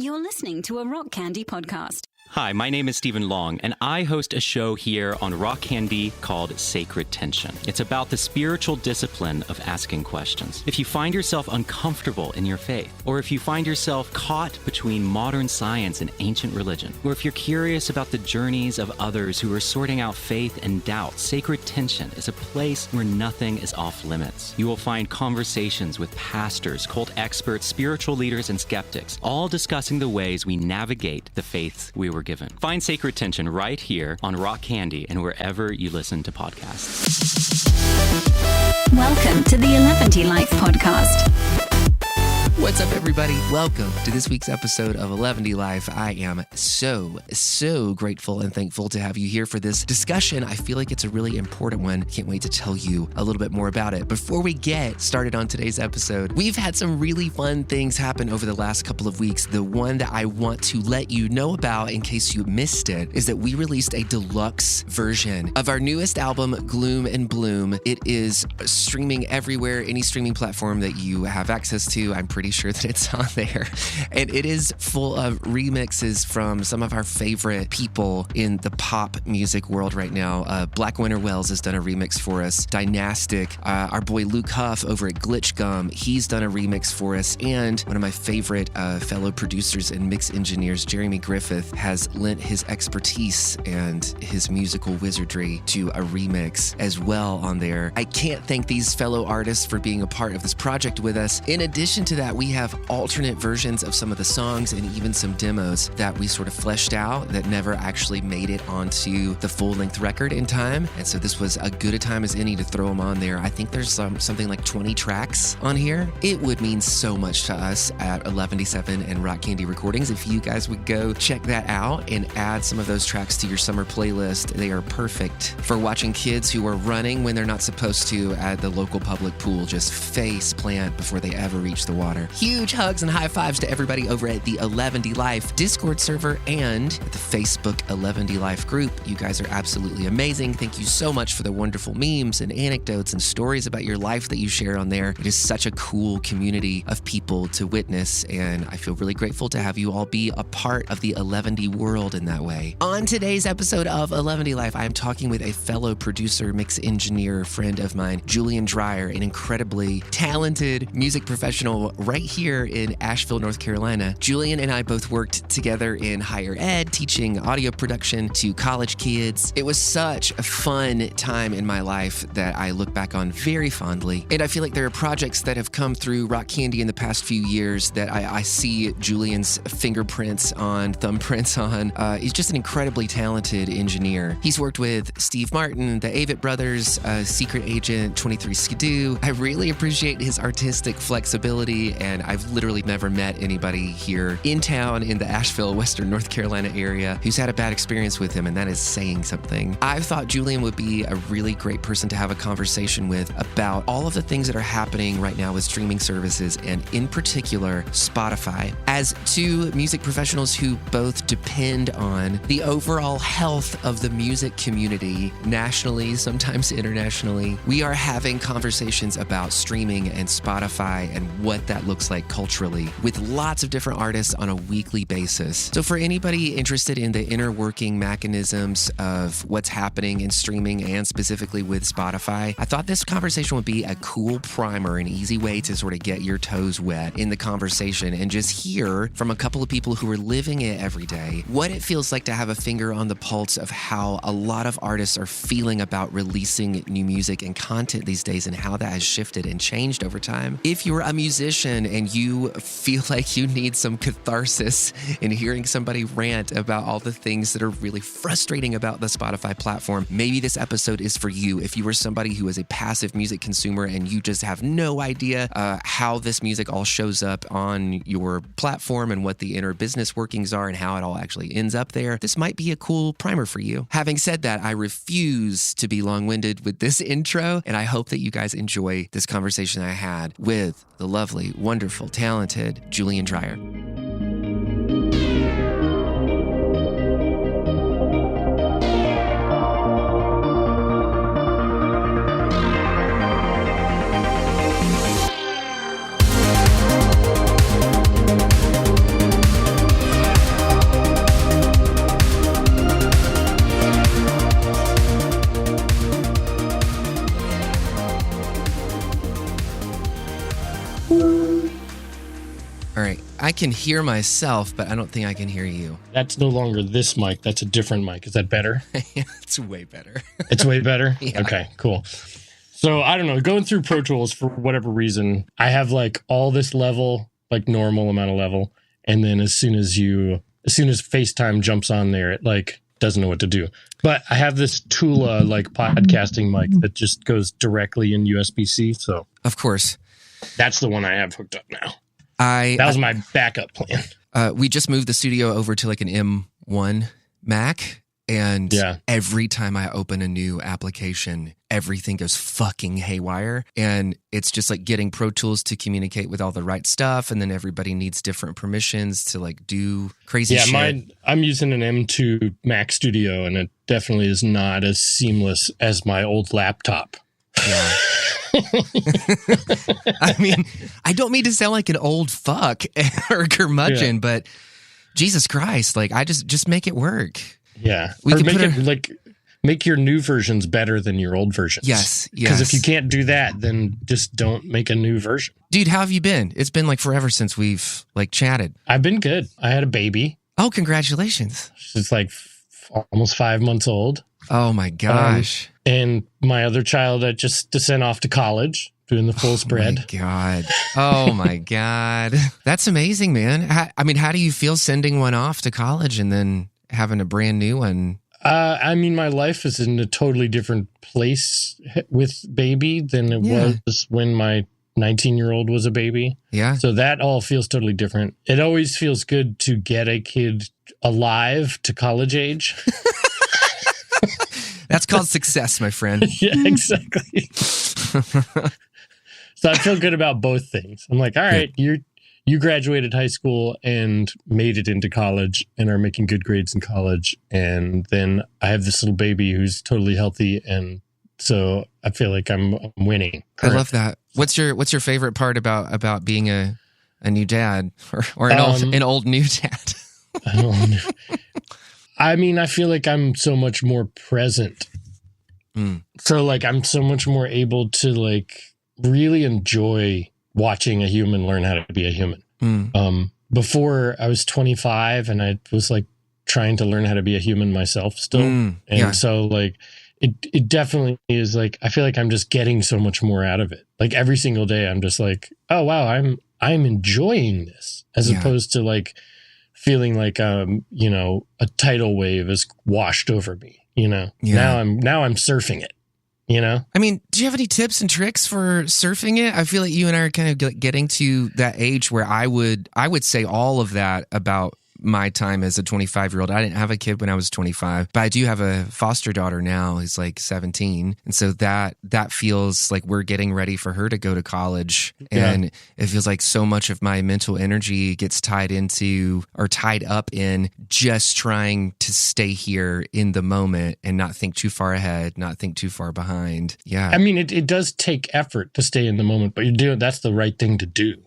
You're listening to a Rock Candy podcast. Hi, my name is Stephen Long, and I host a show here on Rock Candy called Sacred Tension. It's about the spiritual discipline of asking questions. If you find yourself uncomfortable in your faith, or if you find yourself caught between modern science and ancient religion, or if you're curious about the journeys of others who are sorting out faith and doubt, Sacred Tension is a place where nothing is off limits. You will find conversations with pastors, cult experts, spiritual leaders, and skeptics, all discussing the ways we navigate the faiths we were given. Find Sacred Tension right here on Rock Candy and wherever you listen to podcasts. Welcome to the Eleventylife podcast. What's up, everybody? Welcome to this week's episode of Eleventylife. I am so grateful and thankful to have you here for this discussion. I feel like it's a really important one. Can't wait to tell you a little bit more about it. Before we get started on today's episode, we've had some really fun things happen over the last couple of weeks. The one that I want to let you know about in case you missed it is that we released a deluxe version of our newest album, Gloom and Bloom. It is streaming everywhere, any streaming platform that you have access to. I'm pretty sure that it's on there. And it is full of remixes from some of our favorite people in the pop music world right now. Black Winter Wells has done a remix for us. Dynastic, our boy Luke Huff over at Glitch Gum, he's done a remix for us. And one of my favorite fellow producers and mix engineers, Jeremy Griffith, has lent his expertise and his musical wizardry to a remix as well on there. I can't thank these fellow artists for being a part of this project with us. In addition to that, we have alternate versions of some of the songs and even some demos that we sort of fleshed out that never actually made it onto the full-length record in time. And so this was as good a time as any to throw them on there. I think there's something like 20 tracks on here. It would mean so much to us at Eleventyseven and Rock Candy Recordings if you guys would go check that out and add some of those tracks to your summer playlist. They are perfect for watching kids who are running when they're not supposed to at the local public pool just face plant before they ever reach the water. Huge hugs and high fives to everybody over at the Eleventylife Discord server and at the Facebook Eleventylife group. You guys are absolutely amazing. Thank you so much for the wonderful memes and anecdotes and stories about your life that you share on there. It is such a cool community of people to witness, and I feel really grateful to have you all be a part of the Eleventy world in that way. On today's episode of Eleventylife, I am talking with a fellow producer, mix engineer, friend of mine, Julian Dreyer, an incredibly talented music professional right here in Asheville, North Carolina. Julian and I both worked together in higher ed, teaching audio production to college kids. It was such a fun time in my life that I look back on very fondly. And I feel like there are projects that have come through Rock Candy in the past few years that I see Julian's fingerprints on, thumbprints on. He's just an incredibly talented engineer. He's worked with Steve Martin, the Avett Brothers, Secret Agent, 23 Skidoo. I really appreciate his artistic flexibility, and I've literally never met anybody here in town in the Asheville, Western North Carolina area who's had a bad experience with him, and that is saying something. I thought Julian would be a really great person to have a conversation with about all of the things that are happening right now with streaming services, and in particular, Spotify. As two music professionals who both depend on the overall health of the music community, nationally, sometimes internationally, we are having conversations about streaming and Spotify and what that looks like culturally with lots of different artists on a weekly basis. So for anybody interested in the inner working mechanisms of what's happening in streaming and specifically with Spotify, I thought this conversation would be a cool primer, an easy way to sort of get your toes wet in the conversation and just hear from a couple of people who are living it every day what it feels like to have a finger on the pulse of how a lot of artists are feeling about releasing new music and content these days and how that has shifted and changed over time. If you're a musician and you feel like you need some catharsis in hearing somebody rant about all the things that are really frustrating about the Spotify platform, maybe this episode is for you. If you are somebody who is a passive music consumer and you just have no idea how this music all shows up on your platform and what the inner business workings are and how it all actually ends up there, this might be a cool primer for you. Having said that, I refuse to be long-winded with this intro, and I hope that you guys enjoy this conversation I had with the lovely, wonderful, talented Julian Dreyer. can hear myself, but I don't think I can hear you. That's no longer this mic. That's a different mic. Is that better? It's way better. It's way better? Yeah. Okay, cool. So I don't know, going through Pro Tools for whatever reason, I have like all this level, like normal amount of level. And then as soon as FaceTime jumps on there, it like doesn't know what to do. But I have this Tula like podcasting mic that just goes directly in USB-C. So of course, that's the one I have hooked up now. That was my backup plan. We just moved the studio over to like an M1 Mac. And every time I open a new application, everything goes fucking haywire. And it's just like getting Pro Tools to communicate with all the right stuff. And then everybody needs different permissions to like do crazy shit. Yeah, I'm using an M2 Mac Studio, and it definitely is not as seamless as my old laptop. Yeah. I mean, I don't mean to sound like an old fuck or curmudgeon, but Jesus Christ, like I just make it work. Yeah. We can make your new versions better than your old versions. Yes. Because if you can't do that, then just don't make a new version. Dude, how have you been? It's been like forever since we've like chatted. I've been good. I had a baby. Oh, congratulations. It's like almost 5 months old. Oh my gosh. And my other child that just sent off to college, doing the full spread. Oh my God. That's amazing, man. How do you feel sending one off to college and then having a brand new one? I mean, my life is in a totally different place with baby than it was when my 19-year-old was a baby. Yeah. So that all feels totally different. It always feels good to get a kid alive to college age. That's called success, my friend. Yeah, exactly. So I feel good about both things. I'm like, all right, you graduated high school and made it into college and are making good grades in college. And then I have this little baby who's totally healthy. And so I feel like I'm winning. I love that. What's your favorite part about being a new dad or an old new dad? I mean, I feel like I'm so much more present. So like I'm so much more able to like really enjoy watching a human learn how to be a human. Before I was 25 and I was like trying to learn how to be a human myself still. So like it definitely is like, I feel like I'm just getting so much more out of it. Like every single day I'm just like, oh wow, I'm enjoying this as opposed to like feeling like a tidal wave is washed over me, Now I'm surfing it. I mean, do you have any tips and tricks for surfing it? I feel like you and I are kind of getting to that age where I would say all of that about my time as a 25-year-old. I didn't have a kid when I was 25, but I do have a foster daughter now who's like 17. And so that feels like we're getting ready for her to go to college. And it feels like so much of my mental energy gets tied up in just trying to stay here in the moment and not think too far ahead, not think too far behind. Yeah. I mean, it does take effort to stay in the moment, but that's the right thing to do.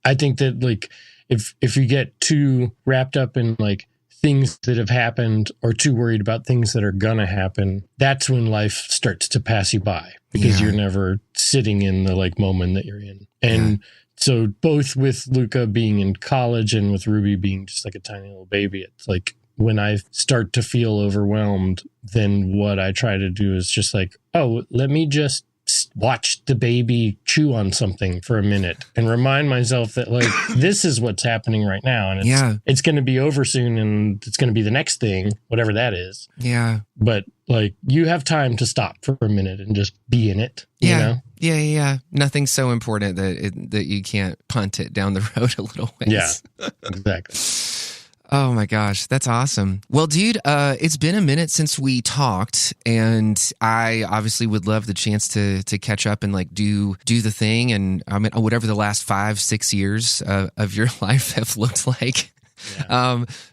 I think that like, if you get too wrapped up in like things that have happened or too worried about things that are gonna happen, that's when life starts to pass you by because you're never sitting in the like moment that you're in. And so both with Luca being in college and with Ruby being just like a tiny little baby, it's like when I start to feel overwhelmed, then what I try to do is just like, oh, let me just watch the baby chew on something for a minute and remind myself that like this is what's happening right now, and it's going to be over soon, and it's going to be the next thing, whatever that is. Yeah. But like you have time to stop for a minute and just be in it. You know? Yeah. Nothing's so important that you can't punt it down the road a little ways. Yeah, exactly. Oh my gosh, that's awesome. Well, dude, it's been a minute since we talked, and I obviously would love the chance to catch up and like do the thing, and I mean whatever the last 5-6 years of your life have looked like.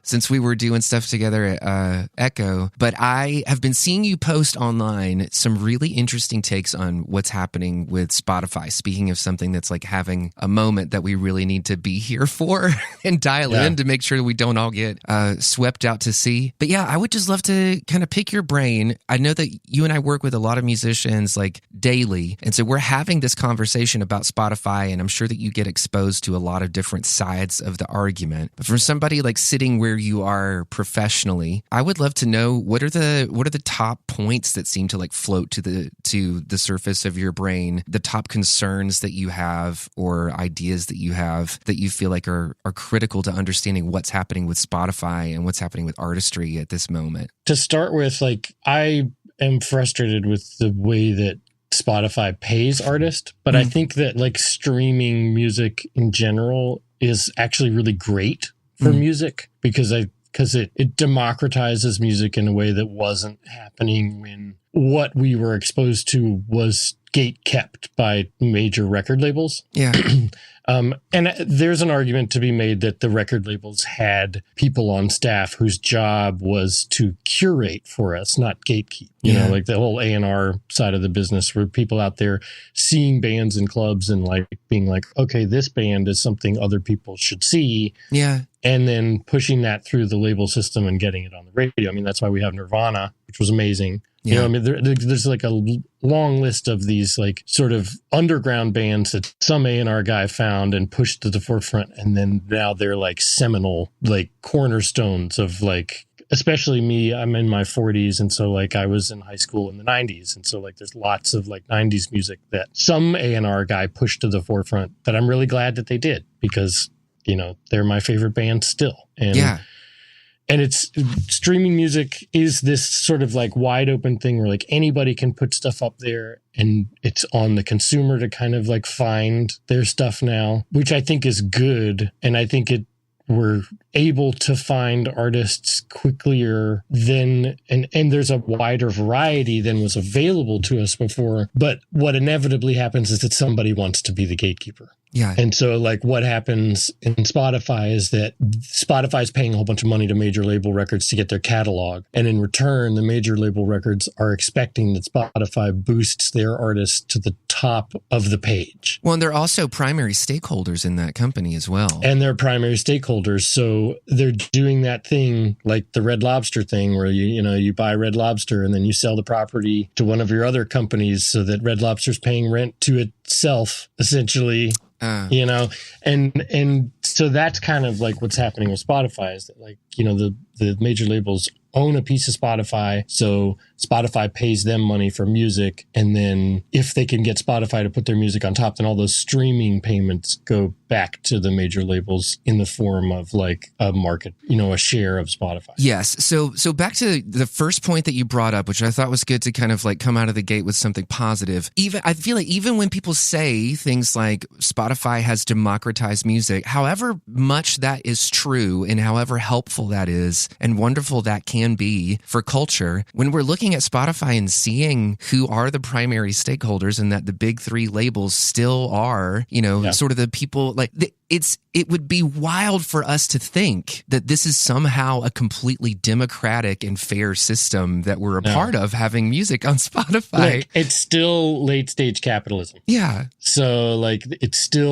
since we were doing stuff together at Echo. But I have been seeing you post online some really interesting takes on what's happening with Spotify. Speaking of something that's like having a moment that we really need to be here for and dial in to make sure that we don't all get swept out to sea. But yeah, I would just love to kind of pick your brain. I know that you and I work with a lot of musicians like daily. And so we're having this conversation about Spotify, and I'm sure that you get exposed to a lot of different sides of the argument. But for somebody like sitting where you are professionally, I would love to know what are the top points that seem to like float to the surface of your brain, the top concerns that you have or ideas that you have that you feel like are critical to understanding what's happening with Spotify and what's happening with artistry at this moment. To start with, like, I am frustrated with the way that Spotify pays artists, but I think that like streaming music in general is actually really great for music because it democratizes music in a way that wasn't happening when what we were exposed to was gate kept by major record labels. Yeah. And there's an argument to be made that the record labels had people on staff whose job was to curate for us, not gatekeep. You know, like the whole A&R side of the business where people out there seeing bands in clubs and like being like, okay, this band is something other people should see. Yeah. And then pushing that through the label system and getting it on the radio. I mean, that's why we have Nirvana, which was amazing. You know, I mean, there's like a long list of these like sort of underground bands that some A&R guy found and pushed to the forefront. And then now they're like seminal, like cornerstones of like, especially me, I'm in my 40s. And so like I was in high school in the 90s. And so like there's lots of like 90s music that some A&R guy pushed to the forefront that I'm really glad that they did because, you know, they're my favorite band still. And And it's streaming music is this sort of like wide open thing where like anybody can put stuff up there and it's on the consumer to kind of like find their stuff now, which I think is good. And I think we're able to find artists quicker than, and there's a wider variety than was available to us before. But what inevitably happens is that somebody wants to be the gatekeeper. Yeah. And so like what happens in Spotify is that Spotify is paying a whole bunch of money to major label records to get their catalog. And in return, the major label records are expecting that Spotify boosts their artists to the top of the page. Well, and they're also primary stakeholders in that company as well. And they're primary stakeholders. So they're doing that thing like the Red Lobster thing where you buy Red Lobster and then you sell the property to one of your other companies so that Red Lobster's paying rent to itself, essentially. And so that's kind of like what's happening with Spotify is that like, the major labels own a piece of Spotify. So Spotify pays them money for music. And then if they can get Spotify to put their music on top, then all those streaming payments go back to the major labels in the form of like a market, a share of Spotify. Yes. So back to the first point that you brought up, which I thought was good to kind of like come out of the gate with something positive. I feel like even when people say things like Spotify has democratized music, however much that is true and however helpful that is and wonderful that can be for culture, when we're looking at Spotify and seeing who are the primary stakeholders and that the big three labels still are, sort of the people like it would be wild for us to think that this is somehow a completely democratic and fair system that we're a part of having music on Spotify. Look, it's still late stage capitalism. Yeah. So like Spotify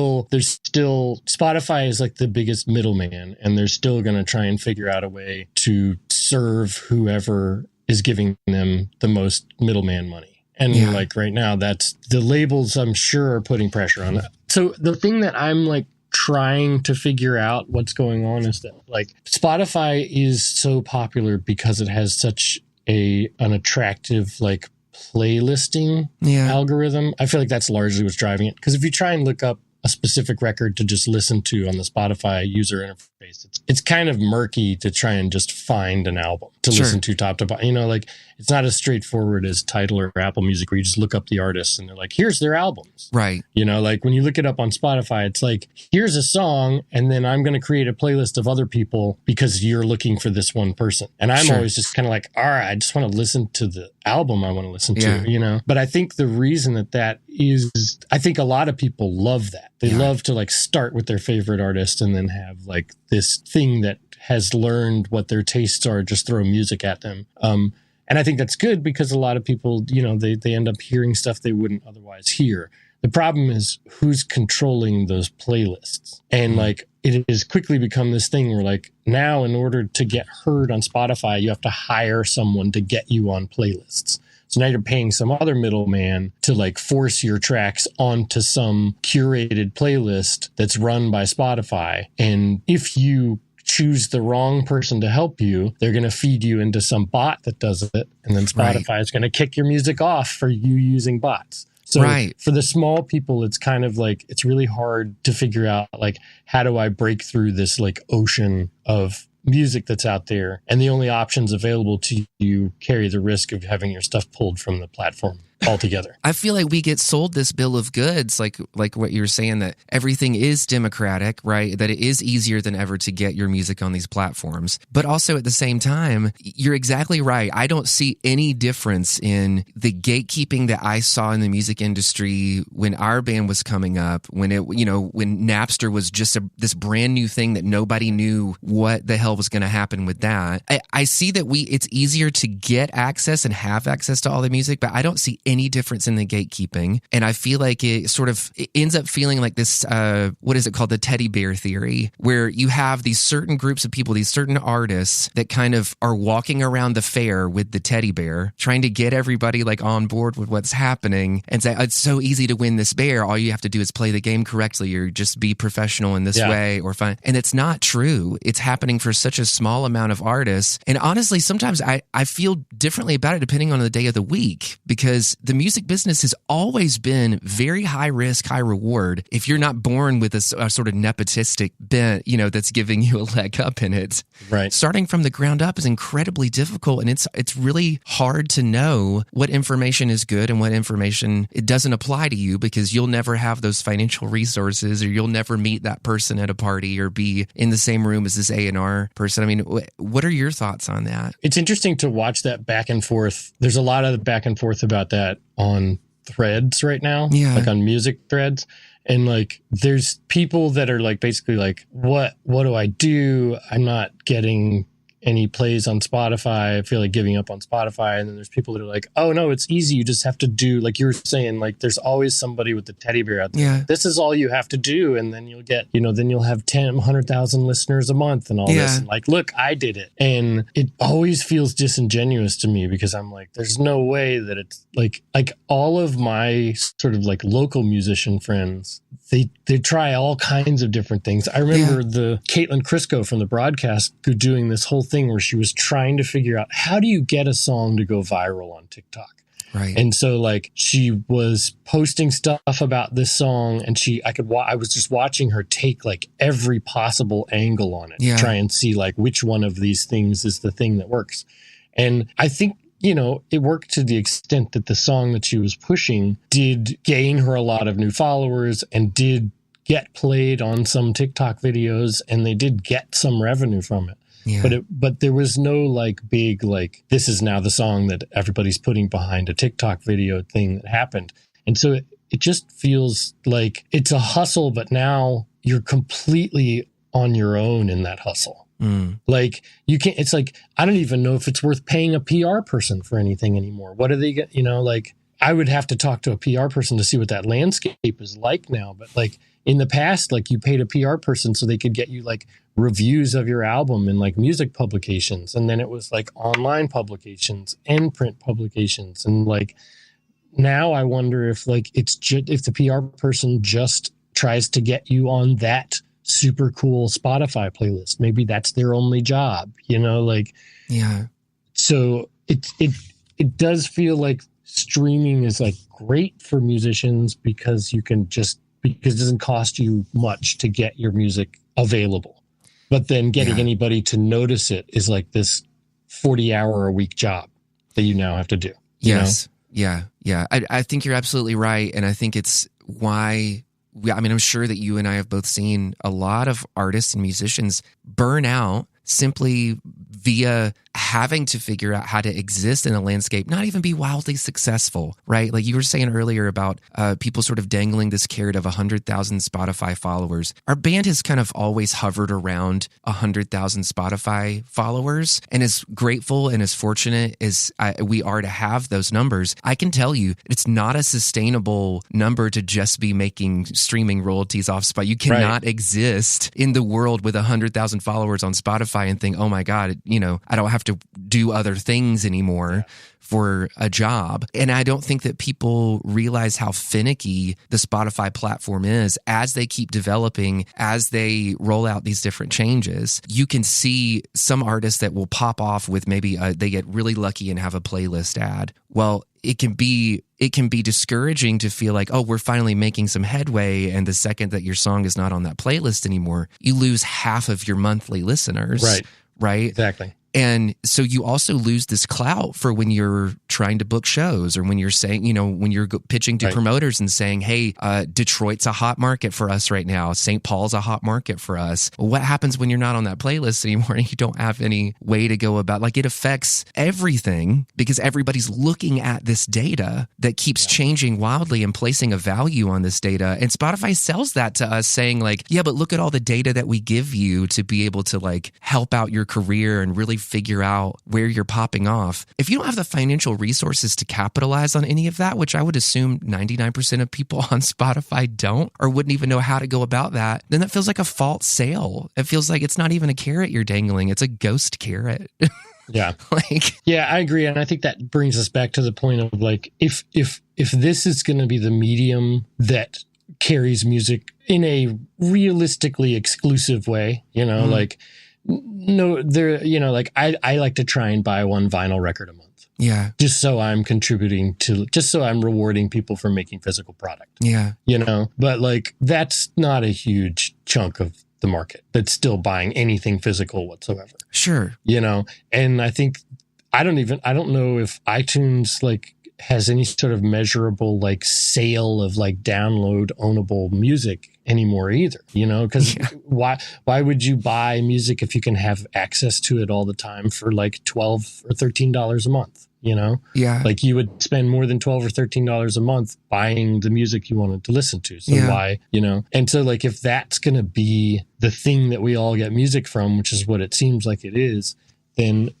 is like the biggest middleman and they're still going to try and figure out a way to serve whoever is giving them the most middleman money. And like right now, that's the labels I'm sure are putting pressure on that. So the thing that I'm like trying to figure out what's going on is that like Spotify is so popular because it has such an attractive like playlisting algorithm. I feel like that's largely what's driving it. Because if you try and look up a specific record to just listen to on the Spotify user interface, it's kind of murky to try and just find an album to listen to top to bottom. Like it's not as straightforward as Tidal or Apple Music where you just look up the artists and they're like, here's their albums. Right. Like when you look it up on Spotify, it's like, here's a song and then I'm going to create a playlist of other people because you're looking for this one person. And I'm always just kind of like, all right, I just want to listen to the album I want to listen to, But I think the reason that is, I think a lot of people love that. They love to like start with their favorite artist and then have like this thing that has learned what their tastes are, just throw music at them. And I think that's good because a lot of people, they end up hearing stuff they wouldn't otherwise hear. The problem is who's controlling those playlists. And like, it has quickly become this thing where like now in order to get heard on Spotify, you have to hire someone to get you on playlists. So now you're paying some other middleman to like force your tracks onto some curated playlist that's run by Spotify. And if you choose the wrong person to help you, they're going to feed you into some bot that does it. And then Spotify is going to kick your music off for you using bots. So for the small people, it's kind of like, it's really hard to figure out like, how do I break through this like ocean of music that's out there? And the only options available to you carry the risk of having your stuff pulled from the platform altogether. I feel like we get sold this bill of goods, like what you're saying, that everything is democratic, right? That it is easier than ever to get your music on these platforms. But also at the same time, you're exactly right. I don't see any difference in the gatekeeping that I saw in the music industry when our band was coming up, when when Napster was just this brand new thing that nobody knew what the hell was going to happen with that. I see that it's easier to get access and have access to all the music, but I don't see any difference in the gatekeeping. And I feel like it ends up feeling like this, what is it called? The teddy bear theory, where you have these certain groups of people, these certain artists that kind of are walking around the fair with the teddy bear, trying to get everybody like on board with what's happening and say, it's so easy to win this bear. All you have to do is play the game correctly or just be professional in this way or fun. And it's not true. It's happening for such a small amount of artists. And honestly, sometimes I feel differently about it depending on the day of the week, because the music business has always been very high risk, high reward. If you're not born with a sort of nepotistic bent, that's giving you a leg up in it. Right. Starting from the ground up is incredibly difficult, and it's really hard to know what information is good and what information it doesn't apply to you, because you'll never have those financial resources, or you'll never meet that person at a party or be in the same room as this A&R person. I mean, what are your thoughts on that? It's interesting to watch that back and forth. There's a lot of back and forth about that on threads right now, like on music threads. And like, there's people that are like, basically like, what do I do? I'm not getting any plays on Spotify. I feel like giving up on Spotify. And then there's people that are like, oh no, it's easy. You just have to do, like you're saying, like there's always somebody with the teddy bear out there. Yeah. This is all you have to do. And then you'll get, then you'll have 100,000 listeners a month and all this. And like, look, I did it. And it always feels disingenuous to me, because I'm like, there's no way that it's like all of my sort of like local musician friends, they try all kinds of different things. I remember the Caitlin Crisco from the broadcast doing this whole thing where she was trying to figure out, how do you get a song to go viral on TikTok? Right. And so like she was posting stuff about this song, and I was just watching her take like every possible angle on it, to try and see like which one of these things is the thing that works. And I think, it worked to the extent that the song that she was pushing did gain her a lot of new followers and did get played on some TikTok videos, and they did get some revenue from it. Yeah. But there was no like big, like, this is now the song that everybody's putting behind a TikTok video thing that happened. And so it just feels like it's a hustle, but now you're completely on your own in that hustle. Like you can't, it's like, I don't even know if it's worth paying a PR person for anything anymore. What do they get? Like I would have to talk to a PR person to see what that landscape is like now. But like in the past, like you paid a PR person so they could get you like reviews of your album in like music publications. And then it was like online publications and print publications. And like, now I wonder if like if the PR person just tries to get you on that super cool Spotify playlist. Maybe that's their only job, So it does feel like streaming is like great for musicians because it doesn't cost you much to get your music available. But then getting anybody to notice it is like this 40-hour-a-week job that you now have to do. Yes. Yeah. I think you're absolutely right. And I think it's why, I'm sure that you and I have both seen a lot of artists and musicians burn out simply via having to figure out how to exist in a landscape, not even be wildly successful, right? Like you were saying earlier about people sort of dangling this carrot of 100,000 Spotify followers. Our band has kind of always hovered around 100,000 Spotify followers, and as grateful and as fortunate as we are to have those numbers, I can tell you it's not a sustainable number to just be making streaming royalties off Spotify. You cannot exist in the world with 100,000 followers on Spotify and think, oh my God, I don't have to do other things anymore for a job. And I don't think that people realize how finicky the Spotify platform is as they keep developing, as they roll out these different changes. You can see some artists that will pop off with maybe they get really lucky and have a playlist ad. Well, it can be discouraging to feel like, oh, we're finally making some headway. And the second that your song is not on that playlist anymore, you lose half of your monthly listeners. Right? Exactly. And so you also lose this clout for when you're trying to book shows or when you're saying, when you're pitching to promoters and saying, hey, Detroit's a hot market for us right now. St. Paul's a hot market for us. Well, what happens when you're not on that playlist anymore and you don't have any way to go about, like, it affects everything because everybody's looking at this data that keeps changing wildly and placing a value on this data. And Spotify sells that to us saying like, yeah, but look at all the data that we give you to be able to like help out your career and really figure out where you're popping off. If you don't have the financial resources to capitalize on any of that, which I would assume 99% of people on Spotify don't or wouldn't even know how to go about that, then that feels like a false sale. It feels like it's not even a carrot you're dangling. It's a ghost carrot. Yeah. I agree. And I think that brings us back to the point of like, if this is going to be the medium that carries music in a realistically exclusive way, like, no, there, like I like to try and buy one vinyl record a month. Yeah. Just so I'm rewarding people for making physical product. Yeah. But like, that's not a huge chunk of the market that's still buying anything physical whatsoever. Sure. And I think, I don't know if iTunes like has any sort of measurable like sale of like download ownable music anymore either, because why would you buy music if you can have access to it all the time for like $12 or $13 a month? Like you would spend more than $12 or $13 a month buying the music you wanted to listen to. So why, and so like, if that's going to be the thing that we all get music from, which is what it seems like it is, then,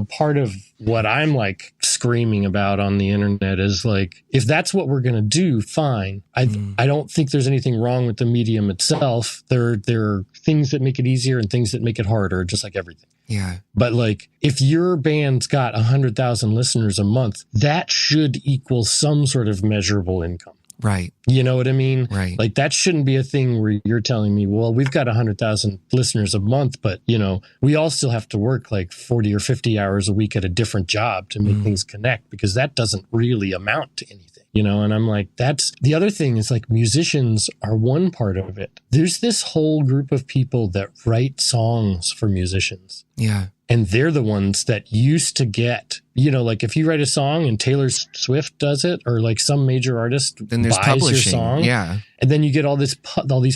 part of what I'm like screaming about on the internet is like, if that's what we're going to do, fine. I don't think there's anything wrong with the medium itself. There are things that make it easier and things that make it harder, just like everything. Yeah. But like, if your band's got 100,000 listeners a month, that should equal some sort of measurable income. Right. You know what I mean? Right. Like that shouldn't be a thing where you're telling me, well, we've got 100,000 listeners a month, but we all still have to work like 40 or 50 hours a week at a different job to make things connect, because that doesn't really amount to anything. And I'm like, that's the other thing is like musicians are one part of it. There's this whole group of people that write songs for musicians. Yeah. And they're the ones that used to get, like if you write a song and Taylor Swift does it or like some major artist then there's buys publishing. Your song. Yeah. And then you get all these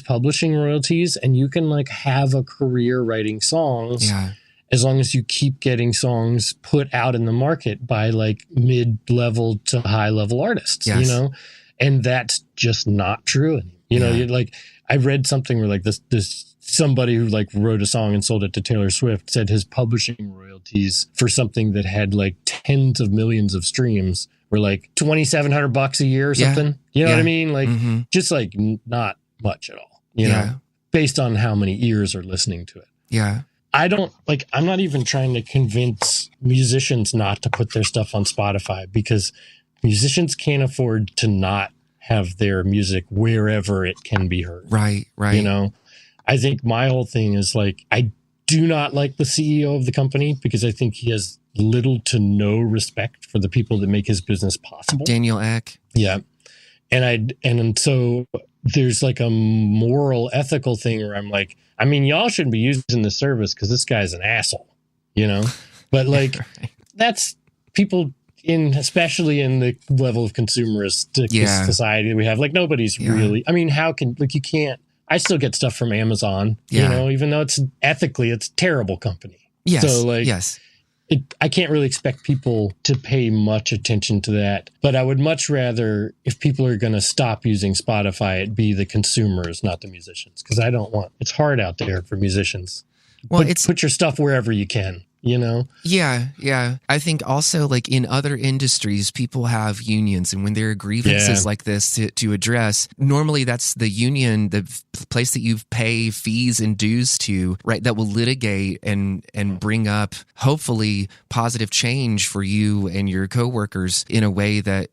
publishing royalties and you can like have a career writing songs. Yeah. As long as you keep getting songs put out in the market by like mid-level to high-level artists, and that's just not true. You're like, I read something where like this somebody who like wrote a song and sold it to Taylor Swift said his publishing royalties for something that had like tens of millions of streams were like $2,700 a year or something. You know what I mean? Like just like not much at all, know, based on how many ears are listening to it. Yeah. I'm not even trying to convince musicians not to put their stuff on Spotify, because musicians can't afford to not have their music wherever it can be heard. Right. I think my whole thing is like, I do not like the CEO of the company because I think he has little to no respect for the people that make his business possible. Daniel Ek. Yeah. And so there's like a moral, ethical thing where I'm like, I mean, y'all shouldn't be using the service because this guy's an asshole, but like that's people especially in the level of consumerist society that we have, like nobody's really, I mean, how can, like, you can't, I still get stuff from Amazon, even though it's ethically, it's a terrible company. Yes. So like, I can't really expect people to pay much attention to that. But I would much rather, if people are going to stop using Spotify, it be the consumers, not the musicians. Because it's hard out there for musicians. Well, put your stuff wherever you can. Yeah. I think also like in other industries, people have unions, and when there are grievances like this to address, normally that's the union, the place that you pay fees and dues to, right, that will litigate and bring up hopefully positive change for you and your coworkers in a way that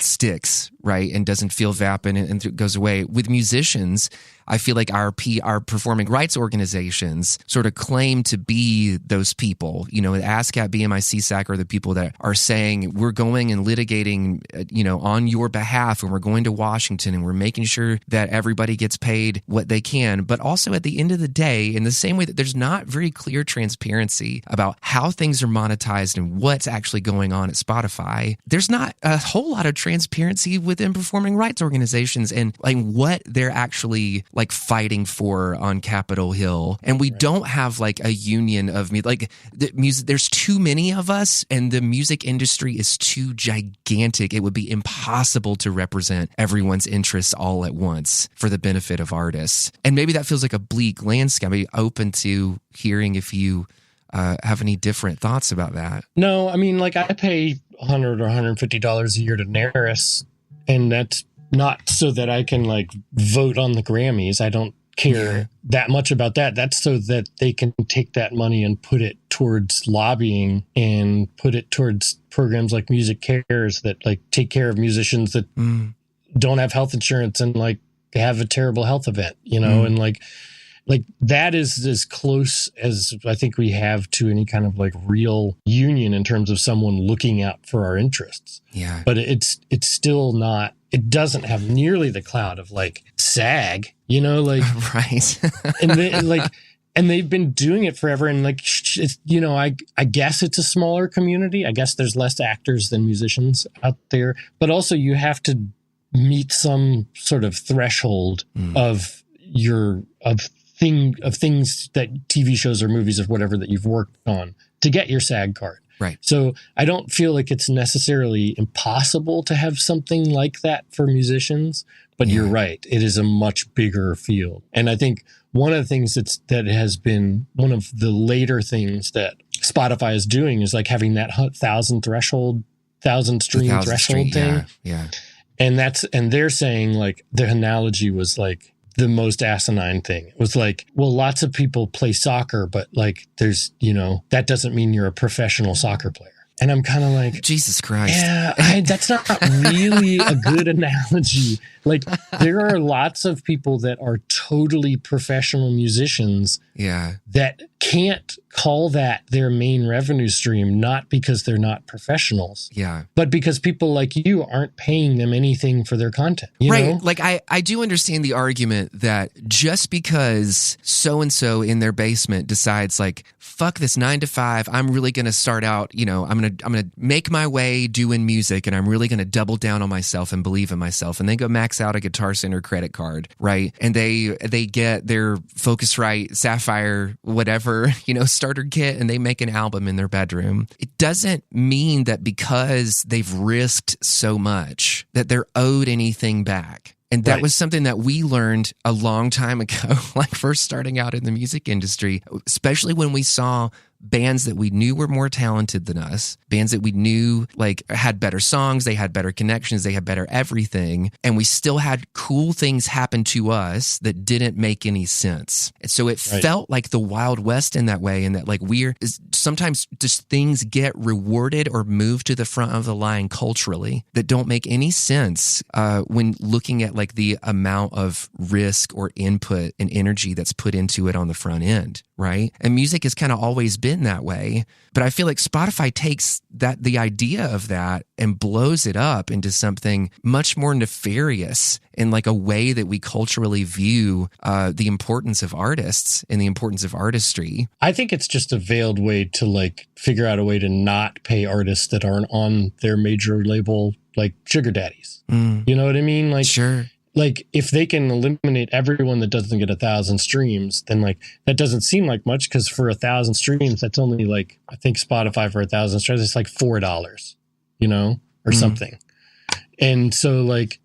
sticks, right, and doesn't feel vapid and goes away. With musicians, I feel like our performing rights organizations sort of claim to be those people. ASCAP, BMI, CSAC are the people that are saying we're going and litigating, on your behalf, and we're going to Washington and we're making sure that everybody gets paid what they can. But also at the end of the day, in the same way that there's not very clear transparency about how things are monetized and what's actually going on at Spotify, there's not a whole lot of transparency within performing rights organizations and like what they're actually like fighting for on Capitol Hill. And we don't have like a union of music. There's too many of us, and the music industry is too gigantic. It would be impossible to represent everyone's interests all at once for the benefit of artists. And maybe that feels like a bleak landscape. I'd be open to hearing if you have any different thoughts about that. No, I mean, like I pay $100 or $150 a year to NARIS, and that's not so that I can like vote on the Grammys. I don't care that much about that. That's so that they can take that money and put it towards lobbying and put it towards programs like Music Cares that like take care of musicians that don't have health insurance and like have a terrible health event, and like that is as close as I think we have to any kind of like real union in terms of someone looking out for our interests. Yeah. But it's still not, it doesn't have nearly the clout of like SAG, right. and they've been doing it forever. And like, it's, I guess it's a smaller community. I guess there's less actors than musicians out there, but also you have to meet some sort of threshold of things that TV shows or movies or whatever that you've worked on to get your SAG card. Right. So I don't feel like it's necessarily impossible to have something like that for musicians, but you're right. It is a much bigger field. And I think one of the things that has been one of the later things that Spotify is doing is like having that 1,000 stream threshold thing. Yeah. And they're saying like the analogy was like the most asinine thing. It was like, well, lots of people play soccer, but like there's, that doesn't mean you're a professional soccer player. And I'm kind of like, Jesus Christ. Yeah, that's not really a good analogy. Like there are lots of people that are totally professional musicians that can't call that their main revenue stream, not because they're not professionals, but because people like you aren't paying them anything for their content. You know? Like I do understand the argument that just because so-and-so in their basement decides like, fuck this 9 to 5, I'm really going to start out, I'm going to make my way doing music, and I'm really going to double down on myself and believe in myself. And they go max out a Guitar Center credit card, right? And they get their Focusrite Sapphire, whatever, starter kit, and they make an album in their bedroom. It doesn't mean that because they've risked so much that they're owed anything back. And that was something that we learned a long time ago, like first starting out in the music industry, especially when we saw bands that we knew were more talented than us, bands that we knew like had better songs, they had better connections, they had better everything, and we still had cool things happen to us that didn't make any sense. And so it felt like the Wild West in that way, and that like sometimes just things get rewarded or moved to the front of the line culturally that don't make any sense when looking at like the amount of risk or input and energy that's put into it on the front end, right? And music has kind of always been that way, but I feel like Spotify takes the idea of that and blows it up into something much more nefarious in like a way that we culturally view the importance of artists and the importance of artistry. I think it's just a veiled way to like figure out a way to not pay artists that aren't on their major label, like sugar daddies. You know what I mean? Like, sure. like if they can eliminate everyone that doesn't get 1,000 streams, then like that doesn't seem like much, because for 1,000 streams, that's only like, I think Spotify for 1,000 streams, it's like $4, or something. And so like,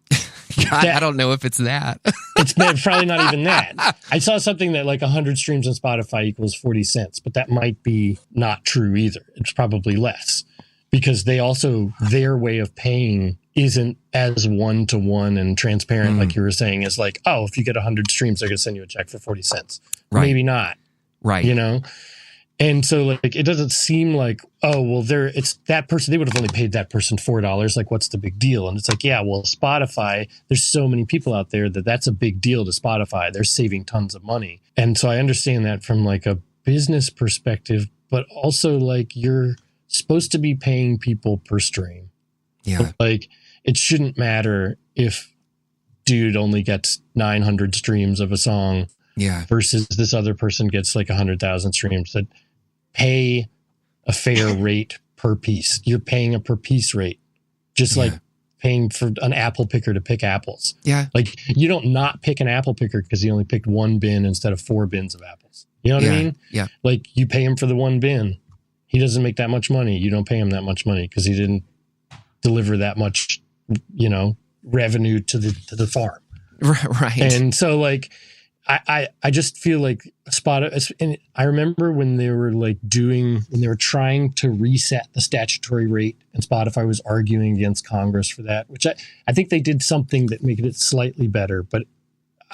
God, I don't know if it's that. It's probably not even that. I saw something that like 100 streams on Spotify equals 40 cents, but that might be not true either. It's probably less, because they also, their way of paying isn't as one-to-one and transparent, like you were saying, as like, oh, if you get 100 streams, they're going to send you a check for 40 cents. Right. Maybe not. Right. And so like, it doesn't seem like, oh, well, it's that person, they would have only paid that person $4. Like, what's the big deal? And it's like, yeah, well, Spotify, there's so many people out there that's a big deal to Spotify. They're saving tons of money. And so I understand that from like a business perspective, but also like you're supposed to be paying people per stream. Yeah. Like, it shouldn't matter if dude only gets 900 streams of a song versus this other person gets like 100,000 streams. That pay a fair rate per piece. You're paying a per piece rate, just like paying for an apple picker to pick apples. Yeah. Like, you don't not pick an apple picker because he only picked one bin instead of 4 bins of apples. You know what I mean? Yeah. Like, you pay him for the one bin. He doesn't make that much money. You don't pay him that much money because he didn't deliver that much, revenue to the farm. Right. And so like, I just feel like and I remember when they were trying to reset the statutory rate, and Spotify was arguing against Congress for that, which I think they did something that made it slightly better, but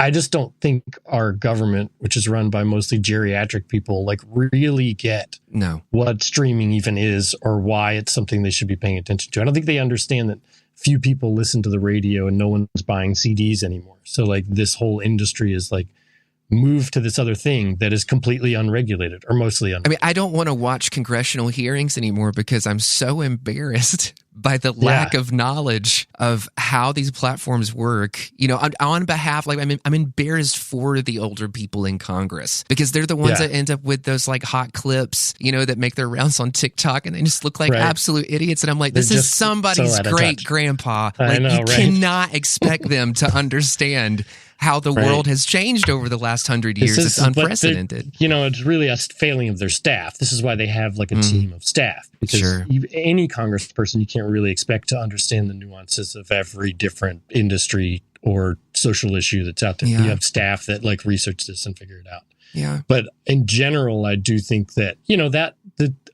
I just don't think our government, which is run by mostly geriatric people, like really get what streaming even is or why it's something they should be paying attention to. I don't think they understand that few people listen to the radio and no one's buying CDs anymore. So like this whole industry is like moved to this other thing that is completely unregulated or mostly unregulated. I mean, I don't want to watch congressional hearings anymore because I'm so embarrassed by the lack of knowledge of how these platforms work. On behalf, like I'm embarrassed for the older people in Congress because they're the ones that end up with those like hot clips, that make their rounds on TikTok, and they just look like absolute idiots. And I'm like, this is somebody's great grandpa. Like, you cannot expect them to understand how the world has changed over the last 100 years. It's unprecedented. It's really a failing of their staff. This is why they have like a team of staff, because any congressperson, you can't really expect to understand the nuances of every different industry or social issue that's out there. You have staff that like research this and figure it out. Yeah. But in general, I do think that,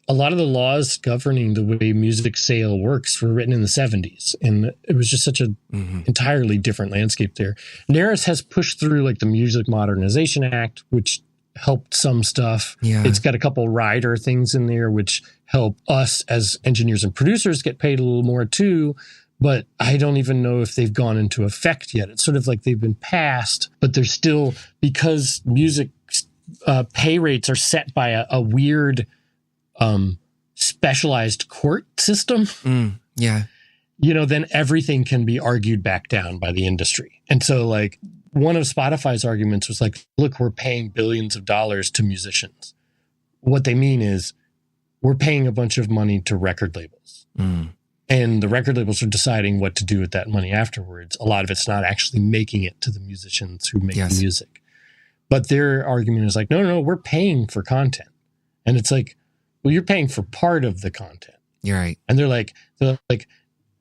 a lot of the laws governing the way music sale works were written in the 70s. And it was just such an entirely different landscape there. NARIS has pushed through like the Music Modernization Act, which helped some stuff. Yeah. It's got a couple rider things in there, which help us as engineers and producers get paid a little more too. But I don't even know if they've gone into effect yet. It's sort of like they've been passed, but they're still, because music pay rates are set by a weird specialized court system. Then everything can be argued back down by the industry. And so like one of Spotify's arguments was like, look, we're paying billions of dollars to musicians. What they mean is we're paying a bunch of money to record labels. And the record labels are deciding what to do with that money afterwards. A lot of it's not actually making it to the musicians who make the music. But their argument is like, no, we're paying for content. And it's like, well, you're paying for part of the content. You're right. And they're like,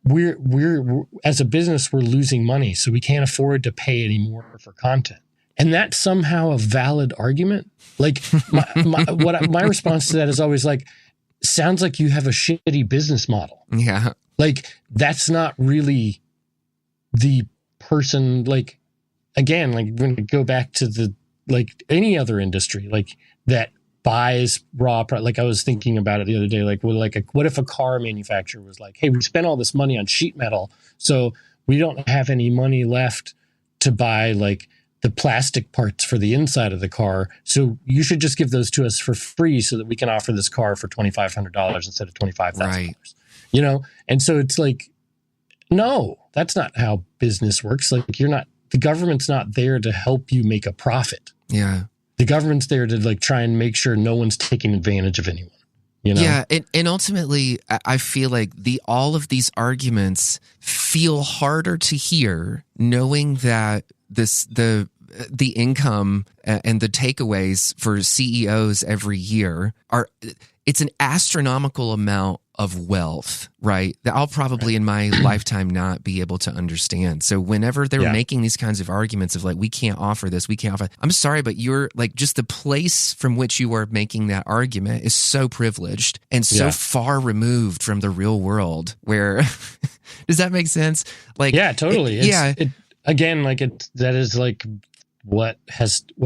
we're as a business, we're losing money, so we can't afford to pay any more for content. And that's somehow a valid argument. Like my response to that is always like, sounds like you have a shitty business model. Yeah. Like, that's not really the person, like, again, like when we go back to like any other industry, like that buys raw product. Like I was thinking about it the other day, like, well, what if a car manufacturer was like, hey, we spent all this money on sheet metal, so we don't have any money left to buy like the plastic parts for the inside of the car. So you should just give those to us for free so that we can offer this car for $2,500 instead of $25,000. Right. And so it's like, no, that's not how business works. Like the government's not there to help you make a profit. Yeah. The government's there to like try and make sure no one's taking advantage of anyone. you know? Yeah, and ultimately, I feel like all of these arguments feel harder to hear, knowing that the income and the takeaways for CEOs every year it's an astronomical amount of wealth, right? That I'll probably in my lifetime not be able to understand. So whenever they're making these kinds of arguments of like, we can't offer this, we can't offer, I'm sorry, but you're like, just the place from which you are making that argument is so privileged and so far removed from the real world where, does that make sense? Like, yeah, totally. That is like what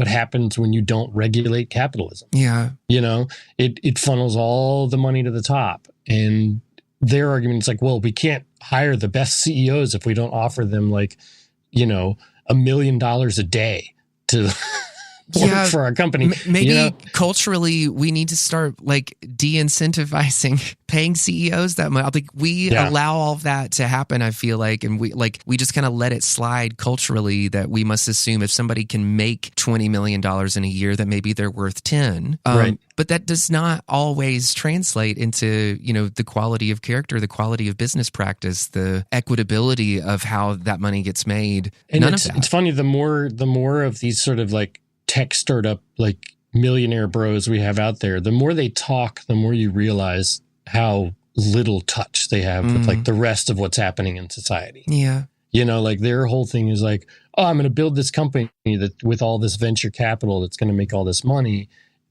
happens when you don't regulate capitalism. Yeah. You know, it funnels all the money to the top. And their argument is like, well, we can't hire the best CEOs if we don't offer them like, you know, $1 million a day to work for our company. Maybe culturally we need to start like de-incentivizing paying CEOs that much. Like we allow all of that to happen, I feel like, and we just kind of let it slide culturally that we must assume if somebody can make $20 million in a year that maybe they're worth 10. Right. But that does not always translate into, you know, the quality of character, the quality of business practice, the equitability of how that money gets made. And None of that. It's funny, the more of these sort of like tech startup, like millionaire bros we have out there, the more they talk, the more you realize how little touch they have with like the rest of what's happening in society. Yeah. You know, like their whole thing is like, oh, I'm going to build this company that with all this venture capital that's going to make all this money.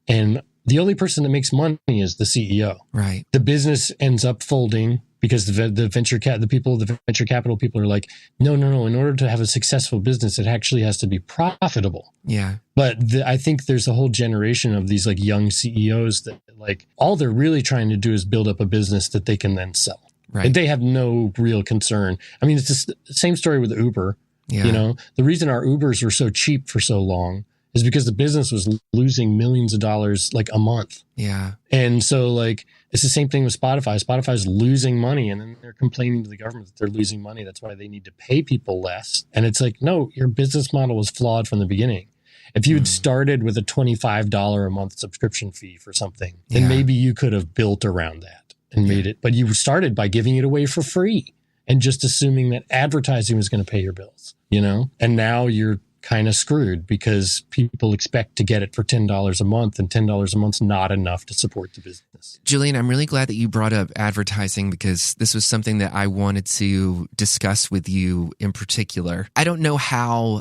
And the only person that makes money is the CEO. Right. The business ends up folding because the venture capital people are like, no. In order to have a successful business, it actually has to be profitable. Yeah. But I think there's a whole generation of these like young CEOs that like all they're really trying to do is build up a business that they can then sell. Right. And they have no real concern. I mean, it's the same story with Uber. Yeah. You know, the reason our Ubers were so cheap for so long is because the business was losing millions of dollars like a month. Yeah. And so like, it's the same thing with Spotify. Spotify's losing money and then they're complaining to the government that they're losing money. That's why they need to pay people less. And it's like, no, your business model was flawed from the beginning. If you had started with a $25 a month subscription fee for something, then maybe you could have built around that and made it. But you started by giving it away for free and just assuming that advertising was going to pay your bills, you know? And now you're kind of screwed because people expect to get it for $10 a month, and $10 a month's not enough to support the business. Julian, I'm really glad that you brought up advertising because this was something that I wanted to discuss with you in particular. I don't know how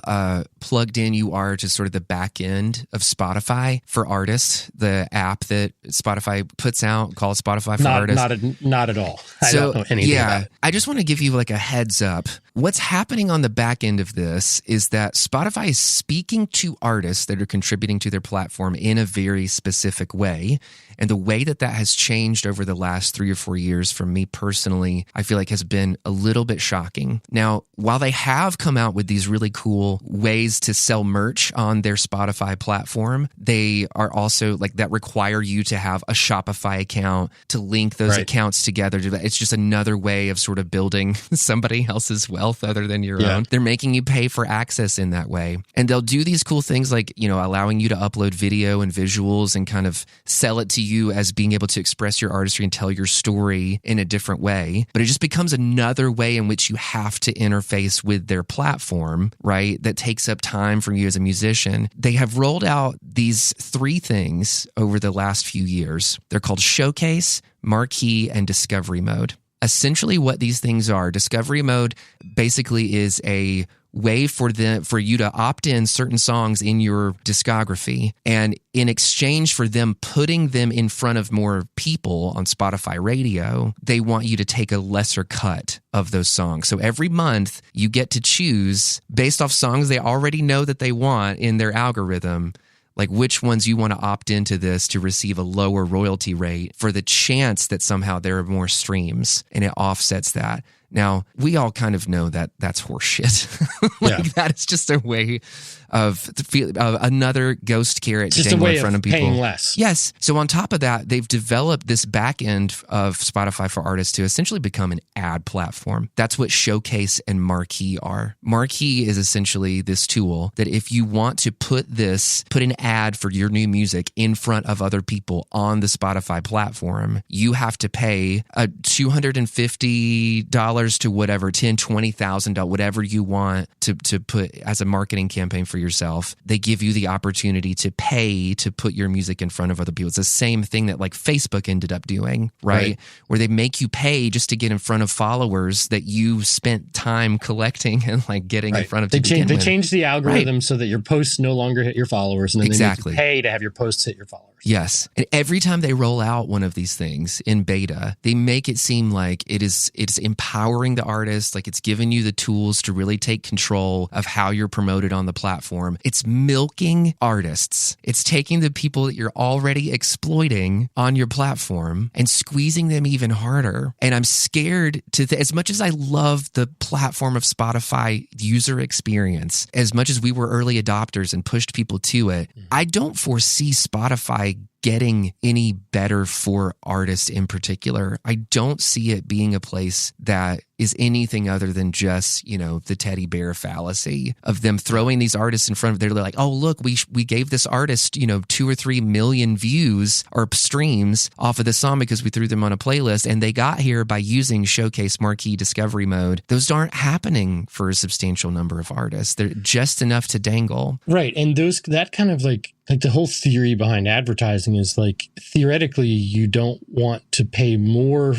plugged in you are to sort of the back end of Spotify for artists, the app that Spotify puts out called Spotify for Artists. Not at all. I don't know anything about it. I just want to give you like a heads up. What's happening on the back end of this is that Spotify is speaking to artists that are contributing to their platform in a very specific way. And the way that has changed over the last 3 or 4 years for me personally, I feel like has been a little bit shocking. Now, while they have come out with these really cool ways to sell merch on their Spotify platform, they are also like that require you to have a Shopify account to link those accounts together. It's just another way of sort of building somebody else's wealth other than your own. They're making you pay for access in that way. And they'll do these cool things like, you know, allowing you to upload video and visuals and kind of sell it to you as being able to express your artistry and tell your story in a different way. But it just becomes another way in which you have to interface with their platform, right? That takes up time from you as a musician. They have rolled out these 3 things over the last few years. They're called Showcase, Marquee, and Discovery Mode. Essentially what these things are, Discovery Mode basically is a way for you to opt in certain songs in your discography, and in exchange for them putting them in front of more people on Spotify radio, they want you to take a lesser cut of those songs. So every month you get to choose based off songs they already know that they want in their algorithm, like which ones you want to opt into this to receive a lower royalty rate for the chance that somehow there are more streams, and it offsets that. Now, we all kind of know that that's horseshit. That is just a way another ghost carrot Just a dangle way in front of of people. paying less. Yes. So on top of that, they've developed this back end of Spotify for artists to essentially become an ad platform. That's what Showcase and Marquee are. Marquee is essentially this tool that if you want to put an ad for your new music in front of other people on the Spotify platform, you have to pay $250 to whatever, $10,000, $20,000, whatever you want to put as a marketing campaign for yourself. They give you the opportunity to pay to put your music in front of other people. It's the same thing that like Facebook ended up doing, right? Where they make you pay just to get in front of followers that you spent time collecting and like getting in front of. They changed the algorithm so that your posts no longer hit your followers, and then they make you pay to have your posts hit your followers. Yes. And every time they roll out one of these things in beta, they make it seem like it's empowering the artist, like it's giving you the tools to really take control of how you're promoted on the platform. It's milking artists. It's taking the people that you're already exploiting on your platform and squeezing them even harder. And I'm scared as much as I love the platform of Spotify user experience, as much as we were early adopters and pushed people to it, I don't foresee Spotify getting any better for artists in particular. I don't see it being a place that is anything other than just, the teddy bear fallacy of them throwing these artists in front of, they're like, oh, look, we gave this artist, 2 or 3 million views or streams off of the song because we threw them on a playlist, and they got here by using Showcase, Marquee, Discovery Mode. Those aren't happening for a substantial number of artists. They're just enough to dangle. Right. And that kind of like the whole theory behind advertising is like, theoretically, you don't want to pay more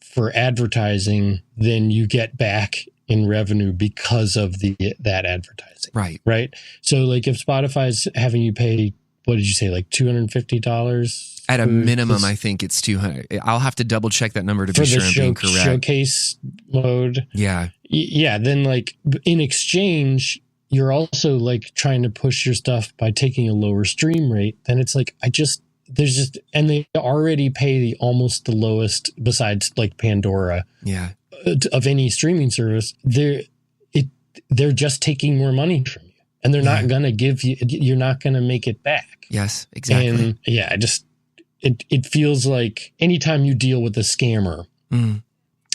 for advertising than you get back in revenue because of that advertising. Right. So like if Spotify's having you pay, what did you say, like $250? At a minimum, I think it's $200. I'll have to double check that number to be sure I'm being correct. Showcase mode. Yeah. Yeah. Then like in exchange, you're also like trying to push your stuff by taking a lower stream rate. Then it's like, and they already pay almost the lowest besides like Pandora. Yeah. Of any streaming service. They're just taking more money from you, and they're not going to give you, you're not going to make it back. Yes, exactly. And yeah, it feels like anytime you deal with a scammer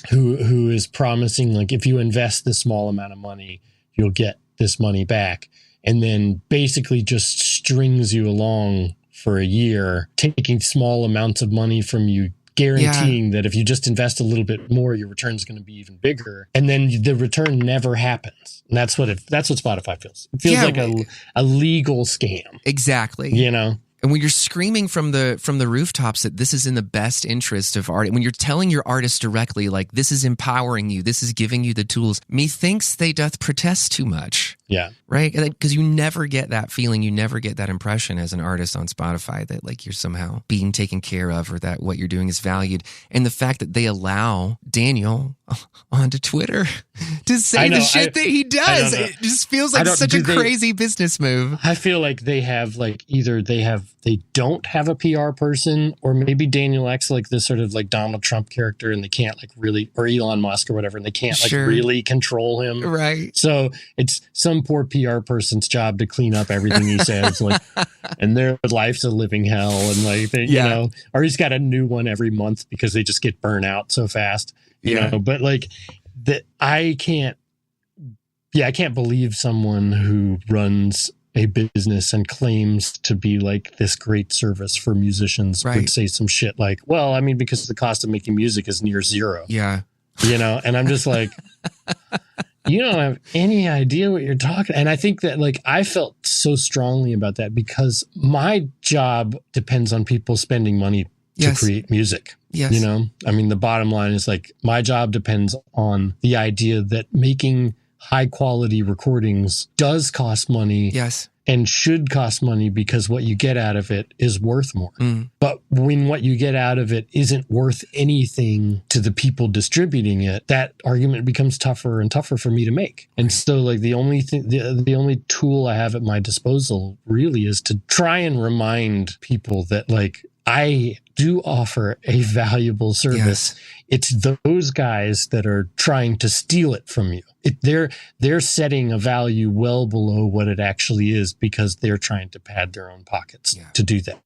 who is promising, like, if you invest this small amount of money, you'll get this money back, and then basically just strings you along for a year, taking small amounts of money from you, guaranteeing that if you just invest a little bit more, your return is going to be even bigger. And then the return never happens. And that's what Spotify feels. It feels like a legal scam. Exactly. And when you're screaming from the rooftops that this is in the best interest of art, when you're telling your artist directly, like, this is empowering you, this is giving you the tools, methinks they doth protest too much. Yeah. Right? Because you never get that feeling, you never get that impression as an artist on Spotify that like you're somehow being taken care of or that what you're doing is valued. And the fact that they allow Daniel onto Twitter to say the shit that he does, it just feels like such a crazy business move. I feel like they have like either they don't have a PR person, or maybe Daniel acts like this sort of like Donald Trump character and they can't like really, or Elon Musk or whatever, and they can't like really control him. Right. So it's some poor PR person's job to clean up everything he says, like, and their life's a living hell, and like or he's got a new one every month because they just get burnt out so fast. You know, but like that, I can't believe someone who runs a business and claims to be like this great service for musicians would say some shit like, well, I mean, because the cost of making music is near zero. Yeah. And I'm just like, you don't have any idea what you're talking. And I think that like, I felt so strongly about that because my job depends on people spending money to create music. Yes. I mean, the bottom line is like, my job depends on the idea that making high quality recordings does cost money. Yes. And should cost money because what you get out of it is worth more. But when what you get out of it isn't worth anything to the people distributing it, that argument becomes tougher and tougher for me to make. And so like the only tool I have at my disposal really is to try and remind people that like, I do offer a valuable service. Yes. It's those guys that are trying to steal it from you. They're setting a value well below what it actually is because they're trying to pad their own pockets to do that.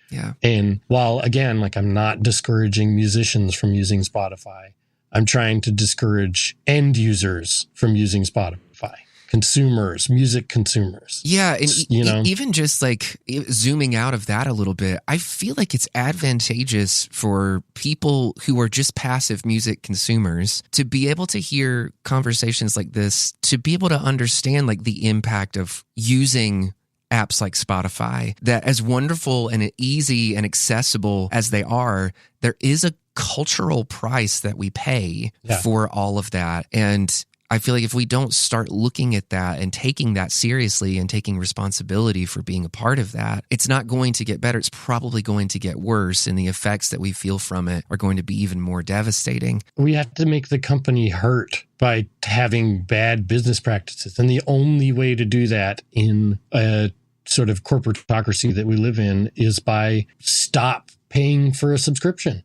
Yeah. And while, again, like I'm not discouraging musicians from using Spotify, I'm trying to discourage end users from using Spotify. Consumers, music consumers. Yeah. And even just like zooming out of that a little bit, I feel like it's advantageous for people who are just passive music consumers to be able to hear conversations like this, to be able to understand like the impact of using apps like Spotify, that as wonderful and easy and accessible as they are, there is a cultural price that we pay for all of that. And I feel like if we don't start looking at that and taking that seriously and taking responsibility for being a part of that, it's not going to get better. It's probably going to get worse, and the effects that we feel from it are going to be even more devastating. We have to make the company hurt by having bad business practices. And the only way to do that in a sort of corporatocracy that we live in is by stop paying for a subscription.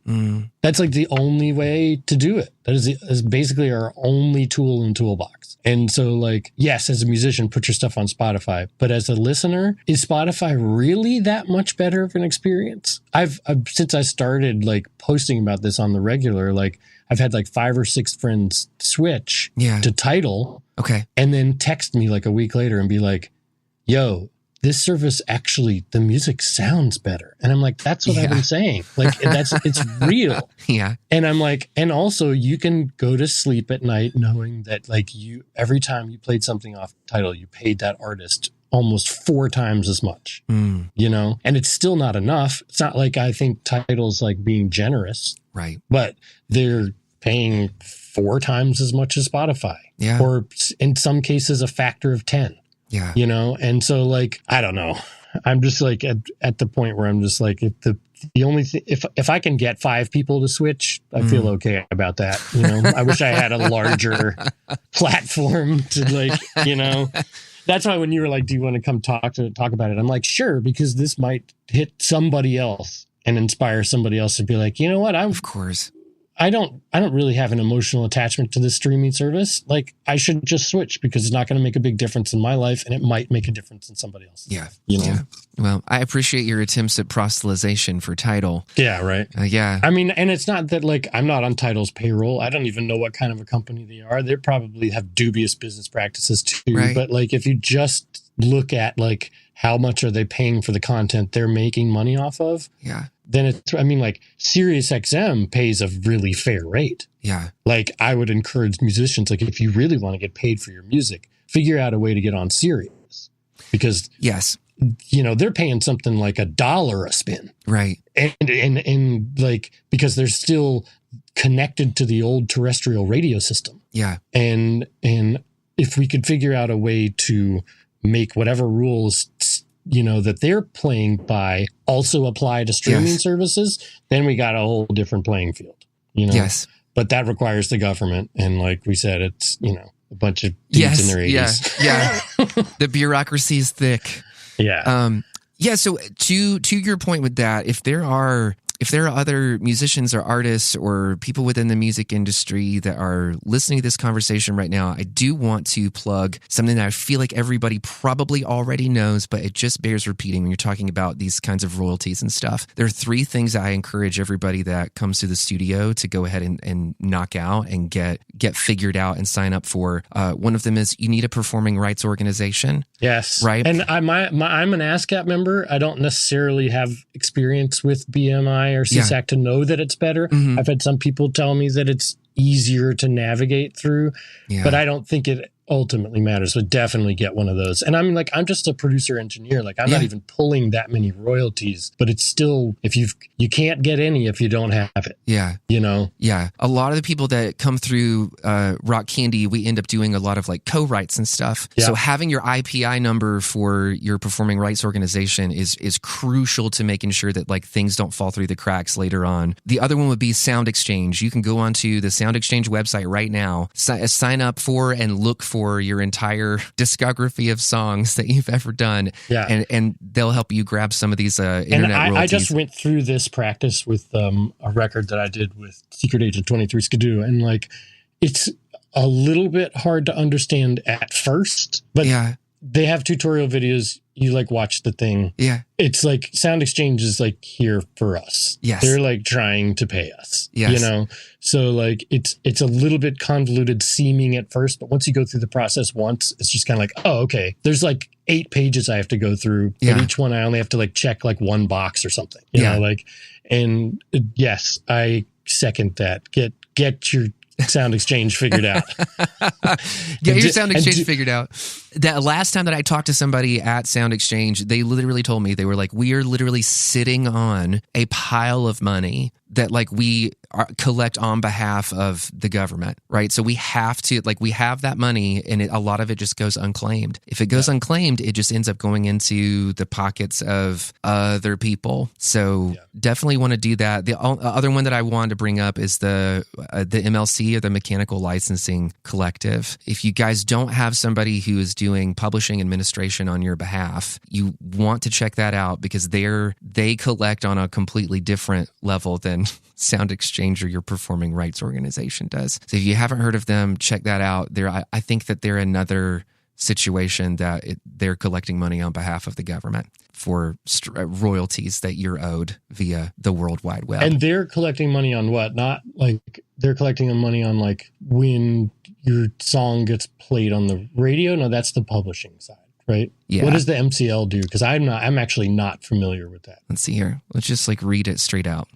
That's like the only way to do it. That is basically our only tool in the toolbox. And so like, yes, as a musician, put your stuff on Spotify, but as a listener, is Spotify really that much better of an experience? I've since I started like posting about this on the regular, like I've had like 5 or 6 friends switch to Tidal. Okay. And then text me like a week later and be like, yo, this service actually, the music sounds better. And I'm like, that's what I've been saying. Like, it's real. Yeah. And I'm like, and also you can go to sleep at night knowing that like every time you played something off Tidal, you paid that artist almost 4 times as much, you know, and it's still not enough. It's not like I think Tidal's like being generous, right? But they're paying 4 times as much as Spotify, or in some cases a factor of 10. Yeah. You know, and so like, I don't know. I'm just like at the point where I'm just like, if the only thing, if I can get 5 people to switch, I feel okay about that. You know, I wish I had a larger platform to like, you know, that's why when you were like, do you want to come talk about it? I'm like, sure, because this might hit somebody else and inspire somebody else to be like, you know what? Of course. I don't really have an emotional attachment to this streaming service. Like I should just switch because it's not going to make a big difference in my life and it might make a difference in somebody else's life. You know? Yeah. Well, I appreciate your attempts at proselytization for Tidal. Yeah, right. Yeah. I mean, and it's not that like I'm not on Tidal's payroll. I don't even know what kind of a company they are. They probably have dubious business practices too. Right. But like if you just look at like how much are they paying for the content they're making money off of? Yeah. Then it's, I mean, like SiriusXM pays a really fair rate. Yeah. Like I would encourage musicians, like if you really want to get paid for your music, figure out a way to get on Sirius because you know, they're paying something like $1 a spin. Right. And like, because they're still connected to the old terrestrial radio system. Yeah. And if we could figure out a way to make whatever rules, you know, that they're playing by also apply to streaming services, then we got a whole different playing field, you know? Yes. But that requires the government. And like we said, it's, you know, a bunch of dudes in their 80s. Yeah. The bureaucracy is thick. Yeah. So to your point with that, if there are other musicians or artists or people within the music industry that are listening to this conversation right now, I do want to plug something that I feel like everybody probably already knows, but it just bears repeating when you're talking about these kinds of royalties and stuff. There are 3 things that I encourage everybody that comes to the studio to go ahead and knock out and get figured out and sign up for. One of them is you need a performing rights organization. Yes. Right. And I'm an ASCAP member. I don't necessarily have experience with BMI or CSAC to know that it's better. I've had some people tell me that it's easier to navigate through, but I don't think it ultimately matters. So definitely get one of those. And I'm like, I'm just a producer engineer. Like I'm not even pulling that many royalties, but it's still, if you can't get any if you don't have it. Yeah. You know? Yeah. A lot of the people that come through Rock Candy, we end up doing a lot of like co-writes and stuff. Yeah. So having your IPI number for your performing rights organization is crucial to making sure that like things don't fall through the cracks later on. The other one would be Sound Exchange. You can go onto the Sound Exchange website right now, sign up for and look for for your entire discography of songs that you've ever done. Yeah. And they'll help you grab some of these internet and royalties. I just went through this practice with a record that I did with Secret Agent 23 Skidoo, and like it's a little bit hard to understand at first, but they have tutorial videos. You like watch the thing. Yeah. It's like Sound Exchange is like here for us. Yes. They're like trying to pay us. Yes. You know? So like it's a little bit convoluted seeming at first, but once you go through the process once, it's just kind of like, oh, okay. There's like 8 pages I have to go through. Yeah. But each one I only have to like check like one box or something. You know, like, and yes, I second that. Get your Sound Exchange figured out. Get your Sound Exchange figured out. That last time that I talked to somebody at Sound Exchange, they literally told me, they were like, we are literally sitting on a pile of money that like we collect on behalf of the government, right? So we have to, like, we have that money and a lot of it just goes unclaimed. If it goes unclaimed, it just ends up going into the pockets of other people. So definitely want to do that. The other one that I wanted to bring up is the MLC, or the Mechanical Licensing Collective. If you guys don't have somebody who is doing publishing administration on your behalf, you want to check that out, because they collect on a completely different level than Sound Exchange or your performing rights organization does. So if you haven't heard of them, check that out. I think that they're another situation that they're collecting money on behalf of the government for royalties that you're owed via the World Wide Web. And they're collecting money on what? Not like they're collecting money on like when your song gets played on the radio. No, that's the publishing side, right? Yeah. What does the MCL do? Because I'm actually not familiar with that. Let's see here. Let's just like read it straight out.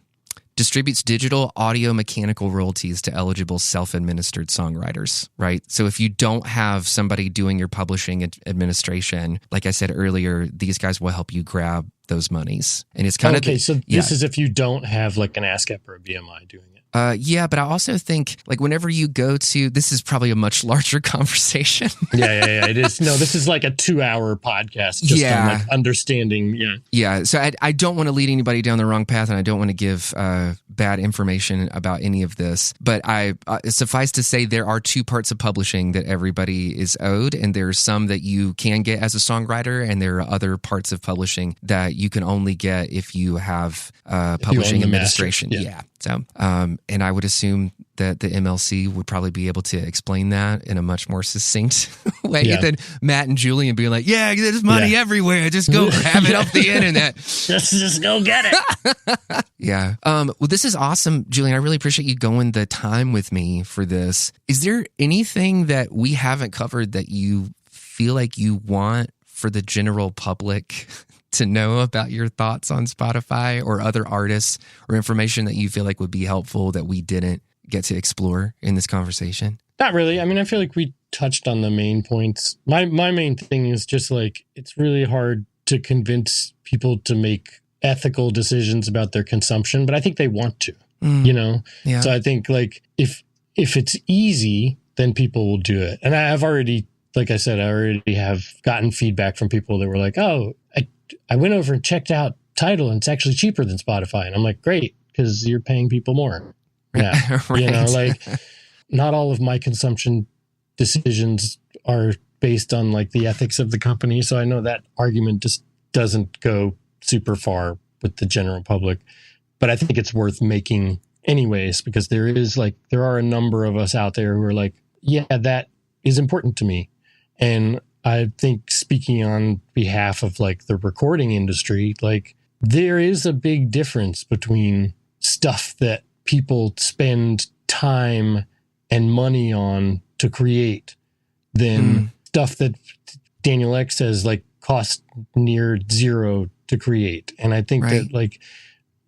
Distributes digital audio mechanical royalties to eligible self-administered songwriters, right? So if you don't have somebody doing your publishing administration, like I said earlier, these guys will help you grab those monies. And it's kind of... Okay, so this is if you don't have like an ASCAP or a BMI doing it. Yeah, but I also think like whenever you go to, this is probably a much larger conversation. Yeah, it is. No, this is like a 2-hour podcast just on like understanding. Yeah. So I don't want to lead anybody down the wrong path, and I don't want to give bad information about any of this. But suffice to say, there are 2 parts of publishing that everybody is owed, and there are some that you can get as a songwriter, and there are other parts of publishing that you can only get if you have publishing administration. Yeah. So, and I would assume that the MLC would probably be able to explain that in a much more succinct way than Matt and Julian being like, yeah, there's money everywhere. Just go grab it off the internet. Just go get it. Yeah. Well, this is awesome, Julian. I really appreciate you going the time with me for this. Is there anything that we haven't covered that you feel like you want for the general public to know about your thoughts on Spotify or other artists, or information that you feel like would be helpful that we didn't get to explore in this conversation? Not really. I mean, I feel like we touched on the main points. My main thing is just like, it's really hard to convince people to make ethical decisions about their consumption, but I think they want to, you know? Yeah. So I think like if it's easy, then people will do it. And I've already, like I said, I already have gotten feedback from people that were like, oh, I went over and checked out Tidal and it's actually cheaper than Spotify. And I'm like, great, because you're paying people more. Yeah. Right. You know, like not all of my consumption decisions are based on like the ethics of the company. So I know that argument just doesn't go super far with the general public, but I think it's worth making anyways, because there are a number of us out there who are like, yeah, that is important to me. And I think speaking on behalf of like the recording industry, like there is a big difference between stuff that people spend time and money on to create than stuff that Daniel X says like cost near zero to create. And I think that like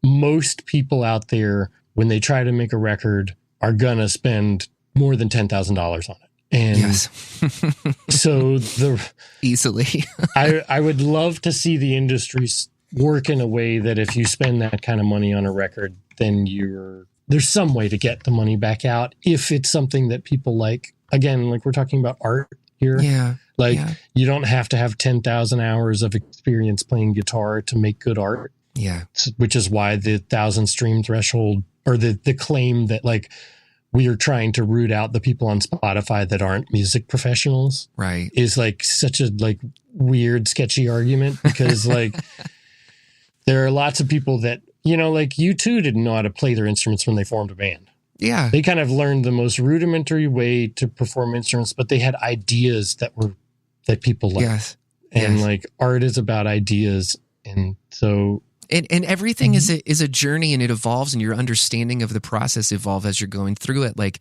most people out there, when they try to make a record, are gonna spend more than $10,000 on it. And so easily, I would love to see the industry work in a way that if you spend that kind of money on a record, then there's some way to get the money back out. If it's something that people like, again, like we're talking about art here. Yeah. Like you don't have to have 10,000 hours of experience playing guitar to make good art. Yeah. Which is why the 1,000 stream threshold, or the claim that like we are trying to root out the people on Spotify that aren't music professionals. Right. Is like such a like weird, sketchy argument because like there are lots of people that, you know, like U2 didn't know how to play their instruments when they formed a band. Yeah. They kind of learned the most rudimentary way to perform instruments, but they had ideas that people liked. Yes. And like art is about ideas. And so. And everything is a journey, and it evolves, and your understanding of the process evolves as you're going through it. Like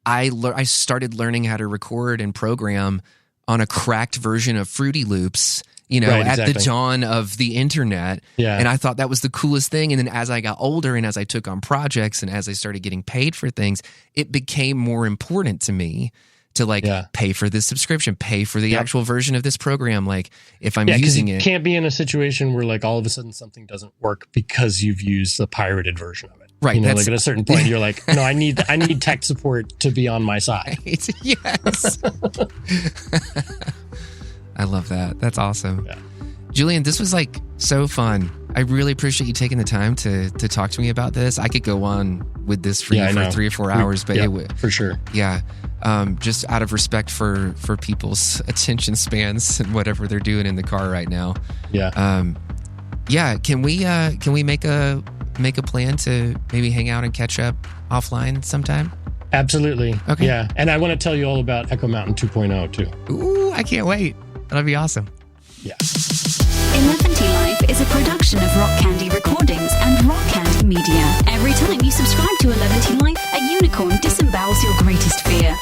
I started learning how to record and program on a cracked version of Fruity Loops, you know, Right, at the exactly. dawn of the internet. Yeah. And I thought that was the coolest thing. And then as I got older and as I took on projects and as I started getting paid for things, it became more important to me to like pay for this subscription, pay for the actual version of this program. Like if I'm using you it. can't be in a situation where like all of a sudden something doesn't work because you've used the pirated version of it. Right. You know, like at a certain point you're like, no, I need tech support to be on my side. Yes. I love that. That's awesome. Yeah. Julian, this was like so fun. I really appreciate you taking the time to talk to me about this. I could go on with this for you for 3 or 4 hours, but for sure. Yeah. Just out of respect for people's attention spans and whatever they're doing in the car right now. Yeah. Can we make a plan to maybe hang out and catch up offline sometime? Absolutely. Okay. Yeah. And I want to tell you all about Echo Mountain 2.0 too. Ooh, I can't wait. That'll be awesome. Yeah. Eleventylife is a production of Rock Candy Recordings and Rock Candy Media. Every time you subscribe to Eleventylife, a unicorn disembowels your greatest fear.